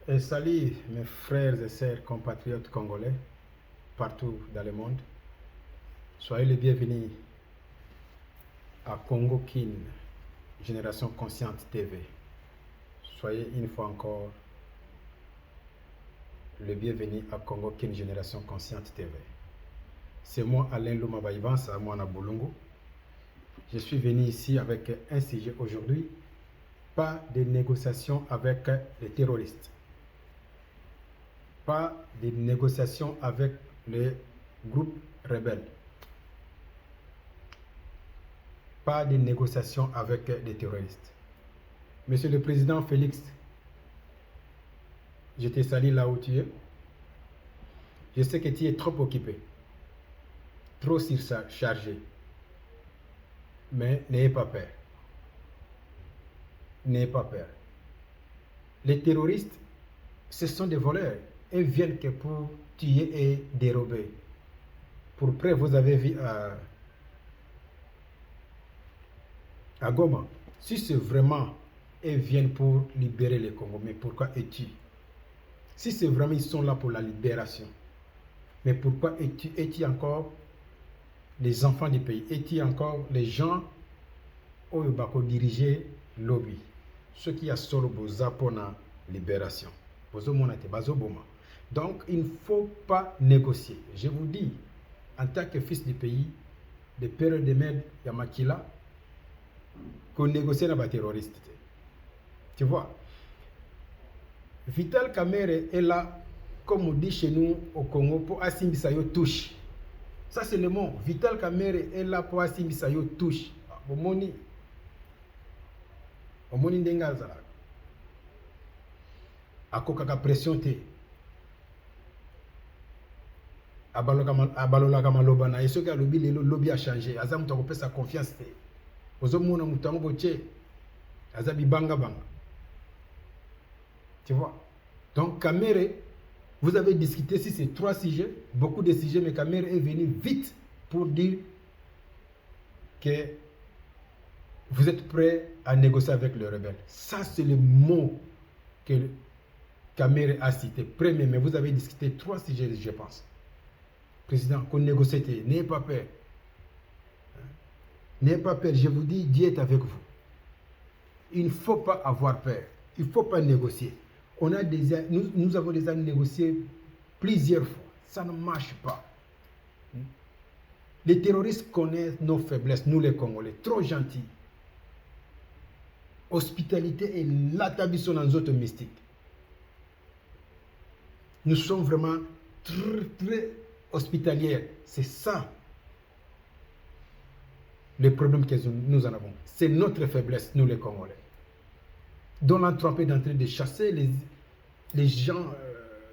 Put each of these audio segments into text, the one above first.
Et salut mes frères et sœurs compatriotes congolais partout dans le monde. Soyez les bienvenus à Congo Kin, Génération Consciente TV. Soyez une fois encore le bienvenu à Congo Kin, Génération Consciente TV. C'est moi Alain Loma-Baïvansa, moi Bulungu. Je suis venu ici avec un sujet aujourd'hui, pas de négociations avec les terroristes. Pas de négociations avec les groupes rebelles. Pas de négociations avec les terroristes. Monsieur le Président Félix, je te salue là où tu es. Je sais que tu es trop occupé, trop surchargé. Mais n'ayez pas peur. N'ayez pas peur. Les terroristes, ce sont des voleurs. Ils viennent que pour tuer et dérober. Pour près, vous avez vu à Goma. Si c'est vraiment, ils viennent pour libérer les Congo, mais pourquoi ils tuent? Si c'est vraiment, ils sont là pour la libération. Mais pourquoi ils tuent encore les enfants du pays? Ils tuent encore les gens où ils vont diriger lobby. Ceux qui ont solo besoin pour la libération. Donc, il ne faut pas négocier. Je vous dis, en tant que fils du pays, de père de mère Yamakila, qu'on négocie avec les terroristes. Tu vois, Vital Kamerhe est là, comme on dit chez nous au Congo, pour Asimbisa yo touche. Ça, c'est le mot. Vital Kamerhe est là pour Asimbisa yo touche. Omoni Ndengaza. Akokaka pression te. Abalolaka maloba na yesoki alobi lelo lobby a changé. Aza mutu akopesa confiance te. Ozomona mutu yango botie. Aza bibanga banga. Tu vois? Donc Kamerhe, vous avez discuté sur ces 3 sujets, beaucoup de sujets, mais Kamerhe est venu vite pour dire que vous êtes prêts à négocier avec les rebelles. Ça, c'est le mot que Kamerhe a cité. Premier, mais vous avez discuté 3 sujets, je pense. Président, qu'on négocie, n'ayez pas peur. N'ayez pas peur, je vous dis, Dieu est avec vous. Il ne faut pas avoir peur. Il ne faut pas négocier. Nous avons déjà négocié plusieurs fois. Ça ne marche pas. Les terroristes connaissent nos faiblesses, nous les Congolais. Trop gentils. Hospitalité et l'attabition dans nos autres mystiques. Nous sommes vraiment très hospitaliers. C'est ça le problème que nous en avons. C'est notre faiblesse, nous les Congolais. Dont l'entreprise est en train de chasser les gens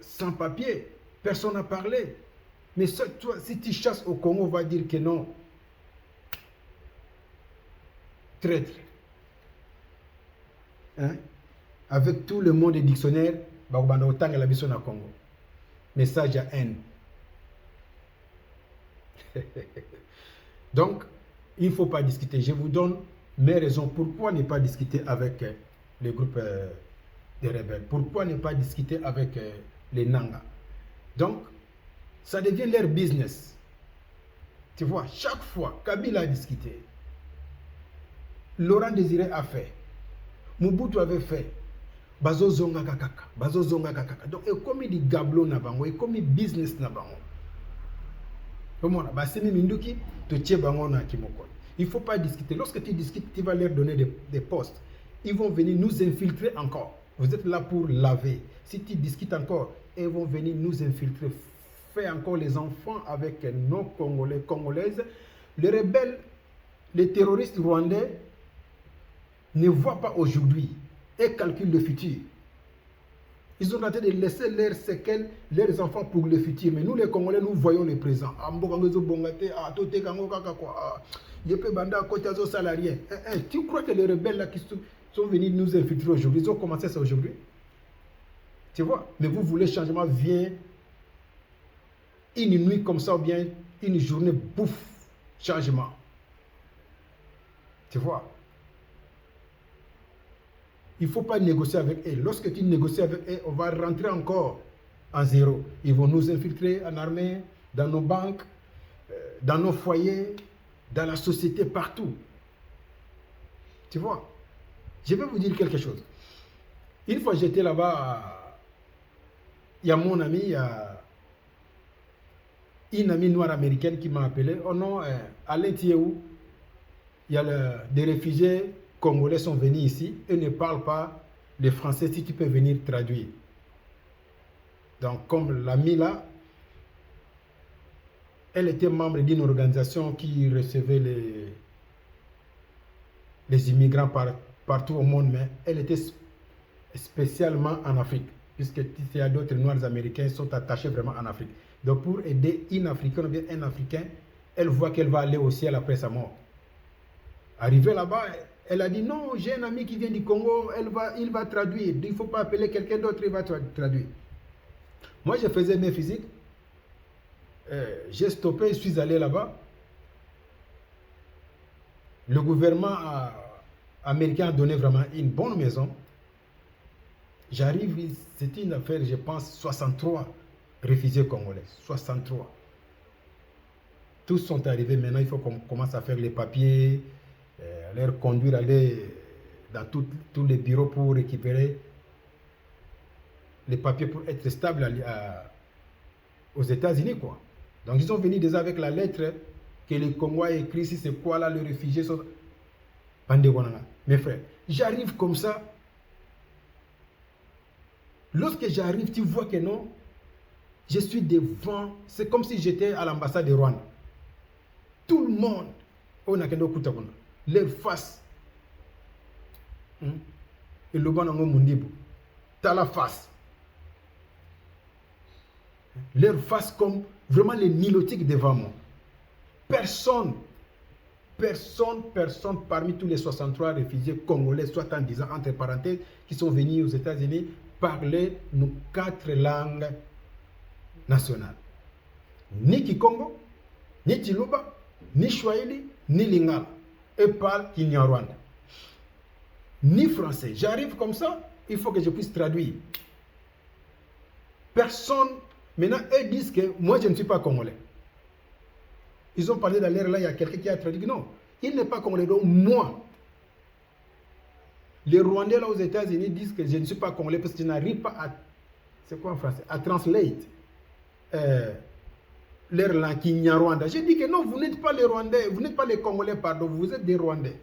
sans papier. Personne n'a parlé. Mais toi, si tu chasses au Congo, on va dire que non. Traître. Hein? Avec tout le monde des dictionnaires, Bagobanda autant que la mission au Congo. Message à haine. Donc, il ne faut pas discuter. Je vous donne mes raisons. Pourquoi ne pas discuter avec les groupes des rebelles? Pourquoi ne pas discuter avec les Nanga? Donc, ça devient leur business. Tu vois, chaque fois, Kabila a discuté. Laurent Désiré a fait. Mobutu avait fait. Bazo zonga kakaka. Donc, et comme il dit gablo na bango, et comme il business na bango. Il ne faut pas discuter. Lorsque tu discutes, tu vas leur donner des postes. Ils vont venir nous infiltrer encore. Vous êtes là pour laver. Si tu discutes encore, ils vont venir nous infiltrer. Faire encore les enfants avec nos Congolais, Congolaises. Les rebelles, les terroristes rwandais ne voient pas aujourd'hui et calculent le futur. Ils ont tenté de laisser leurs séquelles, leurs enfants pour le futur. Mais nous, les Congolais, nous voyons le présent. Tu crois que les rebelles là qui sont venus nous infiltrer aujourd'hui, ils ont commencé ça aujourd'hui? Tu vois? Mais vous voulez changement, vient une nuit comme ça ou bien une journée, bouffe, changement. Tu vois? Il ne faut pas négocier avec eux. Lorsque tu négocies avec eux, on va rentrer encore en zéro. Ils vont nous infiltrer en armée, dans nos banques, dans nos foyers, dans la société, partout. Tu vois? Je vais vous dire quelque chose. Une fois j'étais là-bas, il y a mon ami, il y a une amie noire américaine qui m'a appelé. Oh non, Alain, tu es où? Il y a des réfugiés congolais sont venus ici et ne parlent pas le français, si tu peux venir traduire. Donc, comme l'amie là, elle était membre d'une organisation qui recevait les immigrants partout au monde, mais elle était spécialement en Afrique, puisque il y a d'autres Noirs américains qui sont attachés vraiment en Afrique. Donc, pour aider une Africaine ou bien un Africain, elle voit qu'elle va aller au ciel après sa mort. Arrivée là-bas, elle a dit non, j'ai un ami qui vient du Congo, il va traduire. Il ne faut pas appeler quelqu'un d'autre, il va traduire. Moi, je faisais mes physiques. J'ai stoppé, je suis allé là-bas. Le gouvernement américain a donné vraiment une bonne maison. J'arrive, c'était une affaire, je pense, 63 réfugiés congolais. 63. Tous sont arrivés. Maintenant, il faut qu'on commence à faire les papiers, leur conduire, aller dans tous les bureaux pour récupérer les papiers pour être stable aux États-Unis, quoi. Donc, ils sont venus déjà avec la lettre que les Congolais a écrit, si c'est quoi là, les réfugiés sont... Mes frères, j'arrive comme ça. Lorsque j'arrive, tu vois que non, je suis devant, c'est comme si j'étais à l'ambassade de Rwanda. Tout le monde, on a leur face. Et le bon mundibu, t'as la face. Leur face comme vraiment les nilotiques devant moi. Personne parmi tous les 63 réfugiés congolais, soit en disant entre parenthèses, qui sont venus aux États-Unis, parlaient nos 4 langues nationales. Ni Kikongo, ni Chiluba, ni Swahili, ni Lingala. Eux parlent Kinyarwanda. Ni français. J'arrive comme ça, il faut que je puisse traduire. Personne, maintenant, eux disent que moi je ne suis pas congolais. Ils ont parlé dans l'air là, il y a quelqu'un qui a traduit. Non, il n'est pas congolais, donc moi. Les Rwandais là aux États-Unis disent que je ne suis pas congolais parce que je n'arrive pas à. C'est quoi en français? À translate leur langue Kinyarwanda. J'ai dit que non, vous n'êtes pas les Rwandais, vous n'êtes pas les Congolais, pardon, vous êtes des Rwandais.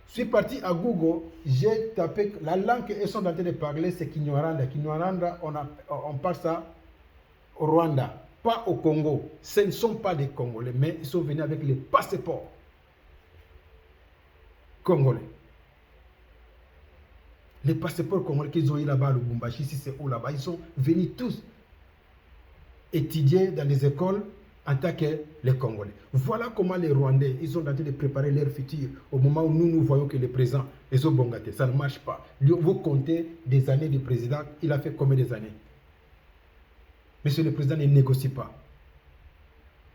Je suis parti à Google, j'ai tapé la langue qu'ils sont en train de parler, c'est Kinyarwanda. Kinyarwanda, on parle ça au Rwanda, pas au Congo. Ce ne sont pas des Congolais, mais ils sont venus avec les passeports congolais. Les passeports congolais qu'ils ont eu là-bas à Lubumbashi, si c'est où là-bas, ils sont venus tous étudier dans les écoles en tant que les Congolais. Voilà comment les Rwandais, ils sont en train de préparer leur futur au moment où nous voyons que le président est au Bongaté. Ça ne marche pas. Vous comptez des années du président, il a fait combien d'années? Monsieur le président ne négocie pas.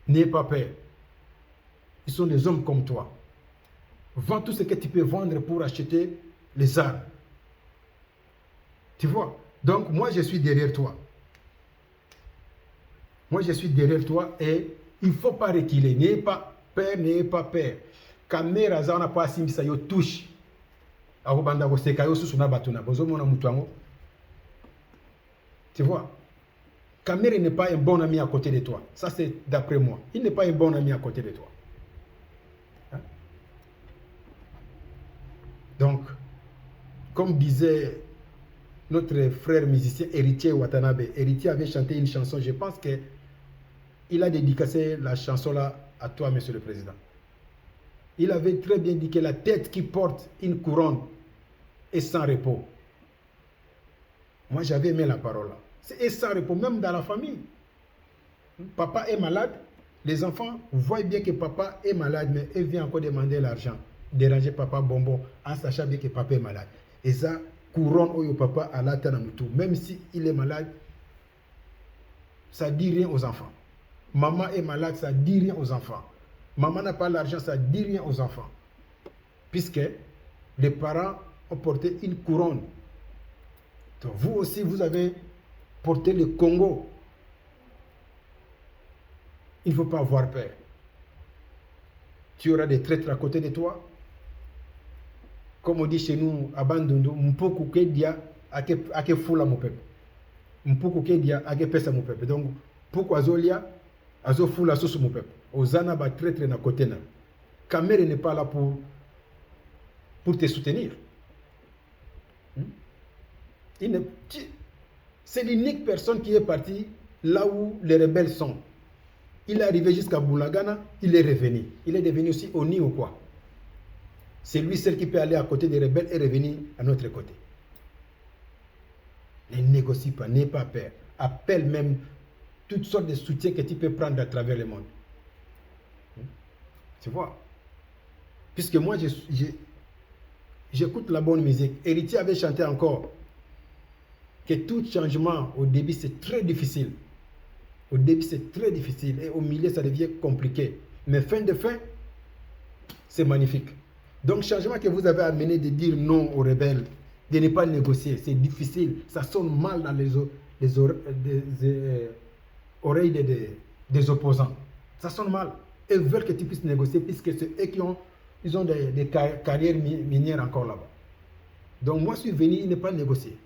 N'ayez pas peur. Ils sont des hommes comme toi. Vends tout ce que tu peux vendre pour acheter les armes. Tu vois? Donc, moi, je suis derrière toi. Moi, je suis derrière toi et il ne faut pas reculer. N'ayez pas peur, n'ayez pas peur. Caméra, ça n'a pas si ça yo touche. Tu vois? Caméra n'est pas un bon ami à côté de toi. Ça, c'est d'après moi. Il n'est pas un bon ami à côté de toi. Hein? Donc, comme disait notre frère musicien Héritier Watanabe, Héritier avait chanté une chanson, je pense que il a dédicacé la chanson-là à toi, Monsieur le Président. Il avait très bien dit que la tête qui porte une couronne est sans repos. Moi, j'avais aimé la parole là. C'est sans repos, même dans la famille. Papa est malade, les enfants voient bien que papa est malade, mais ils viennent encore demander l'argent, déranger papa bonbon, en sachant bien que papa est malade. Et ça, couronne au papa à la tête tout. Même s'il est malade, ça ne dit rien aux enfants. Maman est malade, ça ne dit rien aux enfants. Maman n'a pas l'argent, ça ne dit rien aux enfants. Puisque les parents ont porté une couronne. Donc vous aussi, vous avez porté le Congo. Il ne faut pas avoir peur. Tu auras des traîtres à côté de toi. Comme on dit chez nous, à Bandundu, Mpoku Kedia, ake fula mon peuple. Mpoku Kedia, ake pesa mon peuple. Donc, pourquoi Azolia, Azo fula sous mon peuple. Ozana ba traître na côté na. Kamere n'est pas là pour te soutenir. C'est l'unique personne qui est partie là où les rebelles sont. Il est arrivé jusqu'à Boulagana, il est revenu. Il est devenu aussi Oni ou quoi. C'est lui seul qui peut aller à côté des rebelles et revenir à notre côté. Ne négocie pas, n'aie pas peur. Appelle même toutes sortes de soutiens que tu peux prendre à travers le monde. Tu vois? Puisque moi, j'écoute la bonne musique. Héritier avait chanté encore que tout changement, au début, c'est très difficile. Au début, c'est très difficile. Et au milieu, ça devient compliqué. Mais fin de fin, c'est magnifique. Donc, changement que vous avez amené de dire non aux rebelles, de ne pas négocier, c'est difficile. Ça sonne mal dans les oreilles des opposants. Ça sonne mal. Ils veulent que tu puisses négocier, puisque c'est eux qui ont des carrières minières encore là-bas. Donc, moi, je suis venu, il n'est pas négocié.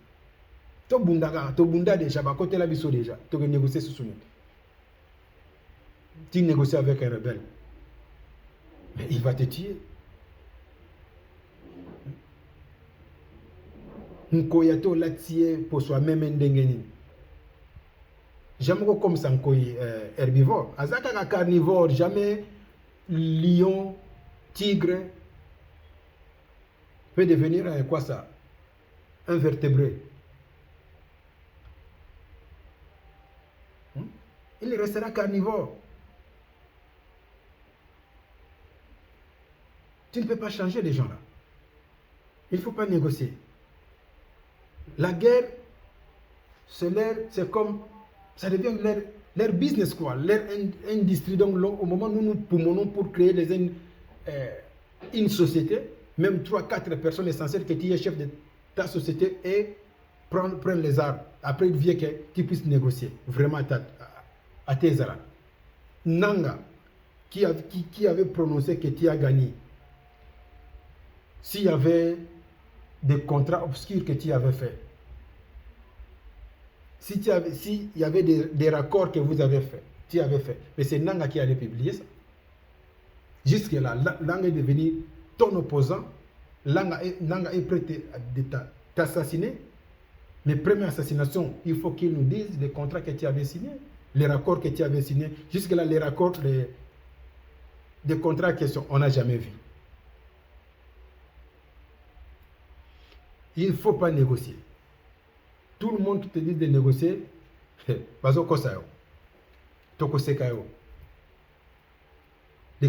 To bunda déjà, côté la biso déjà, tu peux négocier ce soumis. Tu négocies avec un rebelle, mais il va te tuer. Nkoyato la tié pour soi-même ndengeni. Jamais comme ça herbivore. Azaka carnivore, jamais lion, tigre peut devenir quoi ça? Un vertébré. Il restera carnivore. Tu ne peux pas changer les gens là. Il ne faut pas négocier. La guerre, c'est comme, ça devient leur business quoi, leur industrie. Donc au moment où nous poumonnons pour créer une société, même 3-4 personnes essentielles que tu es chef de ta société et prendre les armes. Après, il vient que tu puisses négocier vraiment à tes armes. Nanga, qui avait prononcé que tu as gagné, s'il y avait des contrats obscurs que tu avais fait, s'il y avait des raccords que vous avez fait, tu avais fait, mais c'est Nanga qui allait publier ça. Jusque-là, Nanga est devenu ton opposant. Nanga est prêt à t'assassiner. Mais première assassination, il faut qu'il nous dise les contrats que tu avais signés, les raccords que tu avais signés. Jusque-là, les raccords, des contrats en question, on n'a jamais vu. Il ne faut pas négocier. Tout le monde qui te dit de négocier, les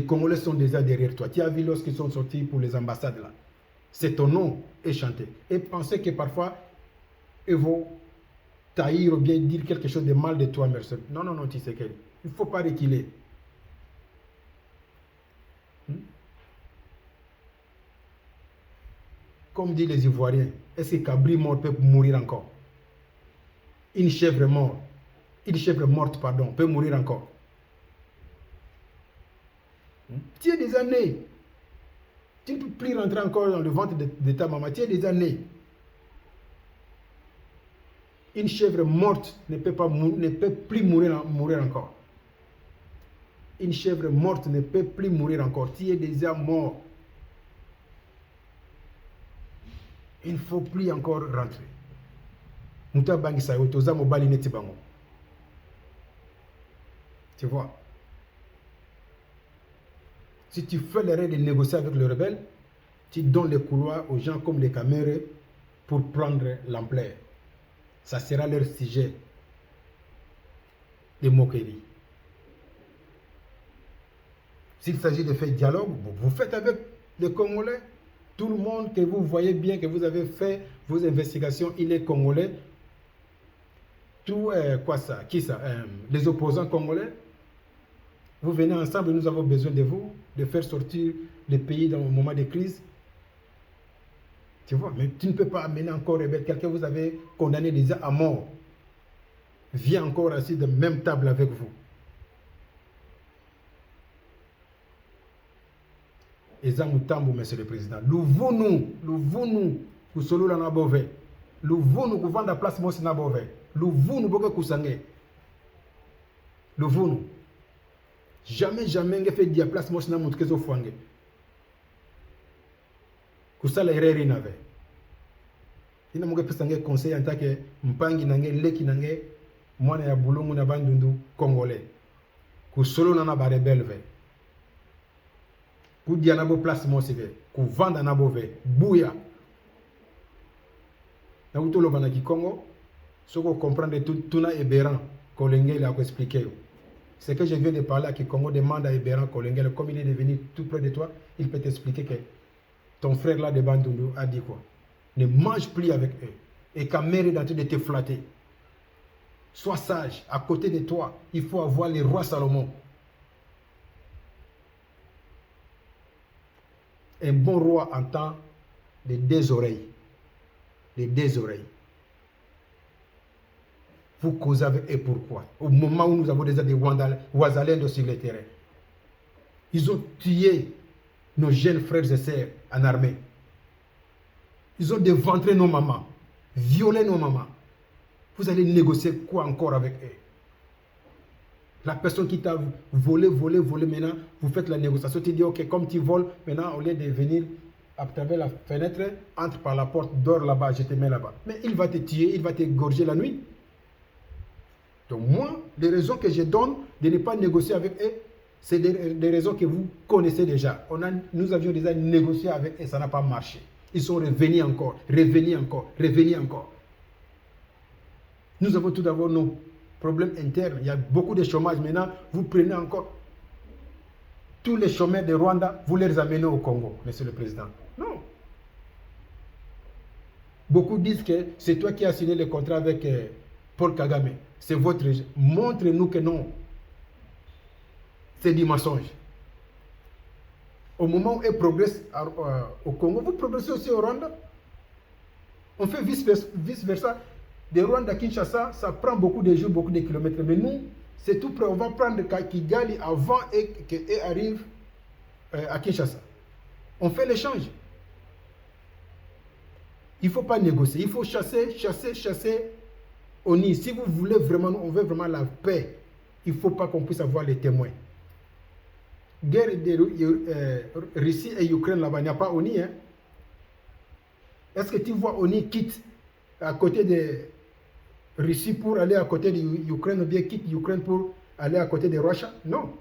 Congolais sont déjà derrière toi. Tu as vu lorsqu'ils sont sortis pour les ambassades là. C'est ton nom est chanté. Et penser que parfois, ils vont tailler ou bien dire quelque chose de mal de toi, Mercedes. Non, non, non, tu sais qu'il ne faut pas reculer. Comme disent les Ivoiriens, est-ce que Cabri mort peut mourir encore? Une chèvre morte, pardon, peut mourir encore. Tu as des années. Tu ne peux plus rentrer encore dans le ventre de ta maman. Tu as des années. Une chèvre morte ne peut plus mourir encore. Une chèvre morte ne peut plus mourir encore. Tu es déjà mort. Il ne faut plus encore rentrer. Tu vois. Si tu fais l'erreur de négocier avec le rebelle, tu donnes les couloirs aux gens comme les Camérés pour prendre l'ampleur. Ça sera leur sujet de moquerie. S'il s'agit de faire dialogue, vous faites avec les Congolais. Tout le monde que vous voyez bien, que vous avez fait vos investigations, il est Congolais. Tout, les opposants congolais, vous venez ensemble, nous avons besoin de vous, de faire sortir le pays dans le moment de crise. Tu vois, mais tu ne peux pas amener encore rebelle. Quelqu'un vous avez condamné déjà à mort. Vient encore assis de même table avec vous. Eza mutambo, monsieur le président. Luvunu, kusolo la nabove. Luvunu kuvanda place mosi nabove. Luvunu boke kusange. Luvunu. Jamais nge fait dia place mosi na mutkezo fwange. Kusala erreur inave. Ina muge pesange conseil en tant que mpangi nange leki nange mwana ya bulungu na bandundu congolais. Kusolo na ba rebelle ve. Kudia na bo place mosi ve. Kuvanda na bo ve. Bouya. Na utolo bana ki Congo, soko comprendre tout na Eberan Kolengele a expliqué. Ce que je viens de parler à Kikongo demande à Eberan Kolengele, comme il est devenu tout près de toi, il peut t'expliquer que ton frère là de Bandundu a dit quoi. Ne mange plus avec eux. Et qu'à mère est en train de te flatter. Sois sage. À côté de toi, il faut avoir le roi Salomon. Un bon roi entend les deux oreilles. Les deux oreilles. Vous causez avec eux pourquoi? Au moment où nous avons déjà des Ouazalendo sur le terrain. Ils ont tué nos jeunes frères et sœurs en armée. Ils ont déventré nos mamans, violé nos mamans. Vous allez négocier quoi encore avec eux? La personne qui t'a volé, maintenant, vous faites la négociation. Tu dis, ok, comme tu voles, maintenant, au lieu de venir à travers la fenêtre, entre par la porte, dors là-bas, je te mets là-bas. Mais il va te tuer, il va t'égorger la nuit. Donc moi, les raisons que je donne de ne pas négocier avec eux, c'est des raisons que vous connaissez déjà. Nous avions déjà négocié avec eux, ça n'a pas marché. Ils sont revenus encore. Nous avons tout d'abord nos problèmes internes. Il y a beaucoup de chômage. Maintenant, vous prenez encore tous les chômeurs de Rwanda, vous les amenez au Congo, monsieur le président. Non. Beaucoup disent que c'est toi qui as signé le contrat avec Paul Kagame. C'est votre... Montre-nous que non. C'est du mensonge. Au moment où elle progresse au Congo, vous progressez aussi au Rwanda. On fait vice-versa. De Rwanda à Kinshasa, ça prend beaucoup de jours, beaucoup de kilomètres. Mais nous, c'est tout près. On va prendre Kigali avant qu'elle arrive à Kinshasa. On fait l'échange. Il ne faut pas négocier. Il faut chasser. Si vous voulez vraiment, on veut vraiment la paix, il ne faut pas qu'on puisse avoir les témoins. Guerre de Russie et Ukraine là-bas, il n'y a pas ONI. Hein? Est-ce que tu vois ONI quitte à côté de Russie pour aller à côté de l'Ukraine ou bien quitte l'Ukraine pour aller à côté de Russie? Non.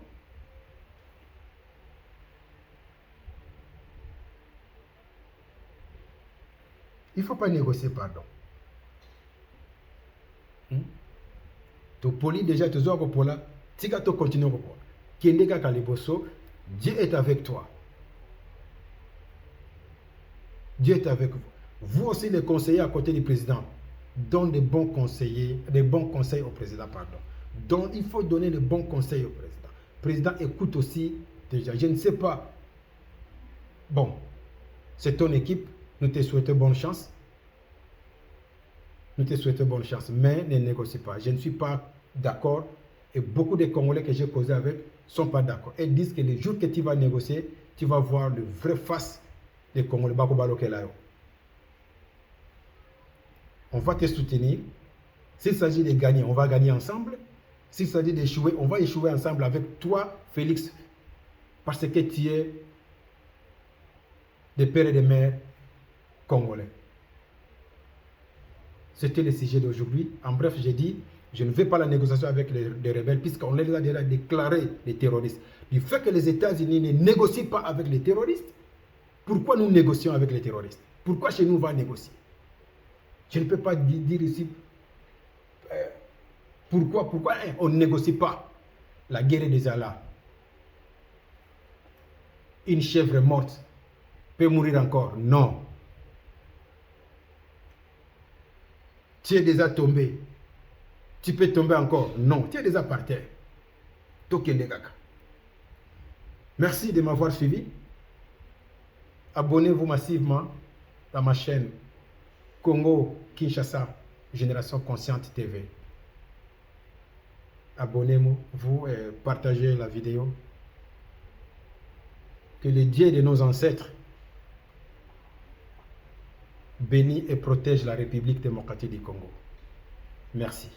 Il ne faut pas négocier, pardon. Tu poli déjà, tu as pola, tu vas continuer. Kendeka Kaliboso, Dieu est avec toi. Dieu est avec vous. Vous aussi, les conseillers à côté du président, donnez des bons conseils au président, pardon. Donc, il faut donner de bons conseils au président. Le président écoute aussi déjà. Je ne sais pas. Bon, c'est ton équipe. Nous te souhaitons bonne chance. Nous te souhaitons bonne chance, mais ne négocie pas. Je ne suis pas d'accord et beaucoup de Congolais que j'ai causé avec ne sont pas d'accord. Ils disent que le jour que tu vas négocier, tu vas voir le vrai face des Congolais. On va te soutenir. S'il s'agit de gagner, on va gagner ensemble. S'il s'agit d'échouer, on va échouer ensemble avec toi, Félix, parce que tu es des pères et des mères congolais. C'était le sujet d'aujourd'hui. En bref, j'ai dit, je ne vais pas la négociation avec les rebelles puisqu'on les a déjà déclarés les terroristes. Du fait que les États-Unis ne négocient pas avec les terroristes, pourquoi nous négocions avec les terroristes? Pourquoi chez nous on va négocier? Je ne peux pas dire ici pourquoi on ne négocie pas. La guerre est déjà là. Une chèvre morte peut mourir encore. Non. Tu es déjà tombé. Tu peux tomber encore. Non, tu es déjà par terre. Merci de m'avoir suivi. Abonnez-vous massivement. dans ma chaîne Congo Kinshasa Génération Consciente TV. Abonnez-vous et partagez la vidéo. Que le Dieu de nos ancêtres bénisse et protège la République démocratique du Congo. Merci.